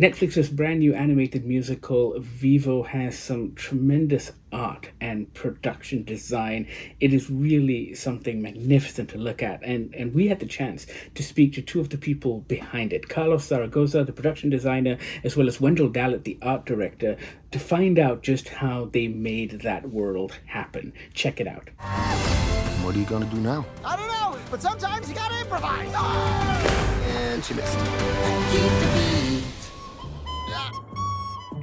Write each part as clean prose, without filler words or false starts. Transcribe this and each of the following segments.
Netflix's brand new animated musical Vivo has some tremendous art and production design. It is really something magnificent to look at. And we had the chance to speak to two of the people behind it, Carlos Zaragoza, the production designer, as well as Wendell Dalit, the art director, to find out just how they made that world happen. Check it out. What are you gonna do now? I don't know, but sometimes you gotta improvise. Oh! And she missed.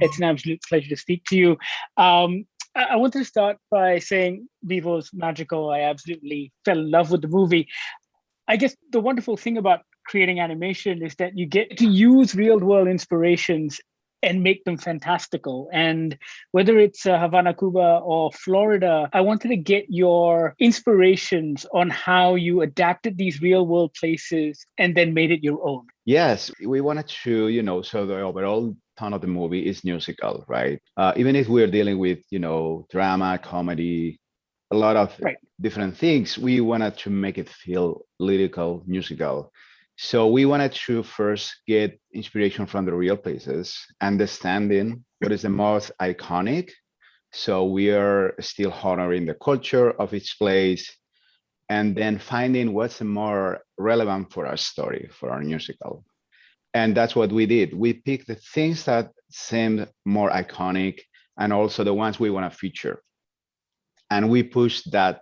It's an absolute pleasure to speak to you. I want to start by saying Vivo's magical. I absolutely fell in love with the movie. I guess the wonderful thing about creating animation is that you get to use real world inspirations and make them fantastical. And whether it's Havana, Cuba, or Florida, I wanted to get your inspirations on how you adapted these real world places and then made it your own. Yes, we wanted to, so the overall tone of the movie is musical, right? Even if we're dealing with, drama, comedy, a lot of different things, we wanted to make it feel lyrical, musical. So we wanted to first get inspiration from the real places, understanding what is the most iconic. So we are still honoring the culture of each place, and then finding what's the more relevant for our story, for our musical. And that's what we did. We picked the things that seemed more iconic and also the ones we want to feature. And we pushed that.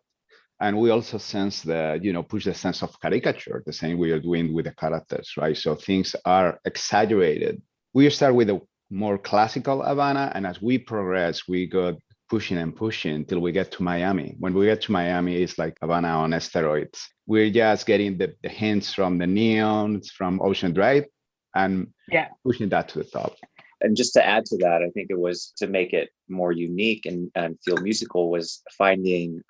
And we also sense the, push the sense of caricature, the same we are doing with the characters, right? So things are exaggerated. We start with a more classical Havana, and as we progress, we go pushing and pushing till we get to Miami. When we get to Miami, it's like Havana on steroids. We're just getting the hints from the neons, from Ocean Drive, and pushing that to the top. And just to add to that, I think it was to make it more unique and feel musical was finding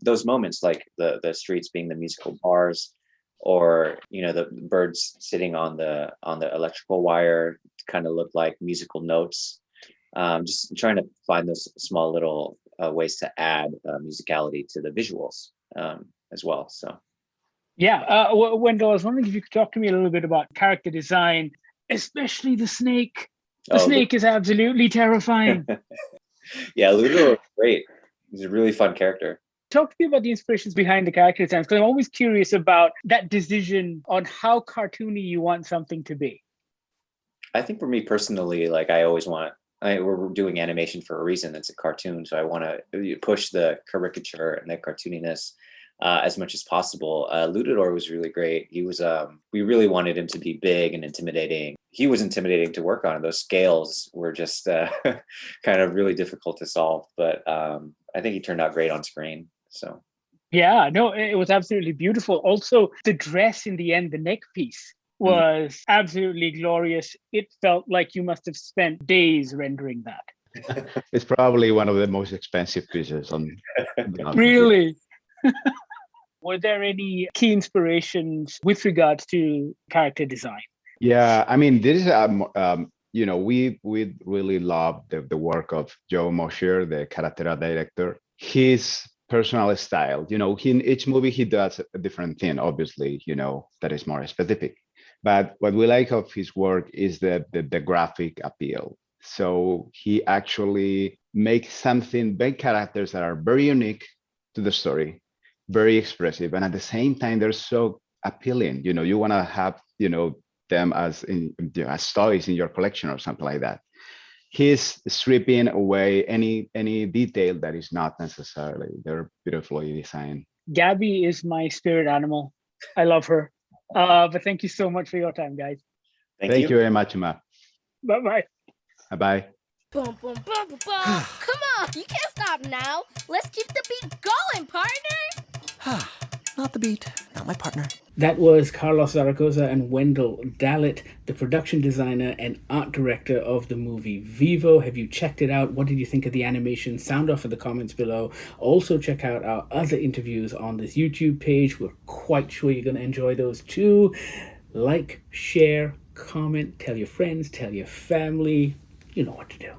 those moments like the streets being the musical bars, or the birds sitting on the electrical wire kind of look like musical notes. Just trying to find those small little ways to add musicality to the visuals as well. So. Yeah, Wendell, I was wondering if you could talk to me a little bit about character design, especially the snake. The snake is absolutely terrifying. Yeah, Ludo is great. He's a really fun character. Talk to me about the inspirations behind the character designs, because I'm always curious about that decision on how cartoony you want something to be. I think for me personally, like we're doing animation for a reason. It's a cartoon, so I want to push the caricature and the cartooniness as much as possible. Ludador was really great. He was, we really wanted him to be big and intimidating. He was intimidating to work on. Those scales were just kind of really difficult to solve, but I think he turned out great on screen. So. Yeah, no, it was absolutely beautiful. Also, the dress in the end, the neck piece was absolutely glorious. It felt like you must have spent days rendering that. It's probably one of the most expensive pieces on. Really? Were there any key inspirations with regards to character design? Yeah, I mean, this is we really love the work of Joe Mosher, the character director. His personal style, in each movie he does a different thing, obviously, that is more specific. But what we like of his work is the graphic appeal. So he actually makes something, big characters that are very unique to the story, very expressive, and at the same time they're so appealing. You want to have them as toys in your collection or something like that. He's stripping away any detail that is not necessarily. They're beautifully designed. Gabby is my spirit animal. I love her. But thank you so much for your time, guys. Thank you very much, Emma. Bye-bye. Bye-bye. Boom, boom, boom, boom, boom. Come on, you can't stop now. Let's keep the beat going, partner. Not the beat, not my partner. That was Carlos Zaragoza and Wendell Dalit, the production designer and art director of the movie Vivo. Have you checked it out? What did you think of the animation? Sound off in the comments below. Also check out our other interviews on this YouTube page. We're quite sure you're going to enjoy those too. Like, share, comment, tell your friends, tell your family. You know what to do.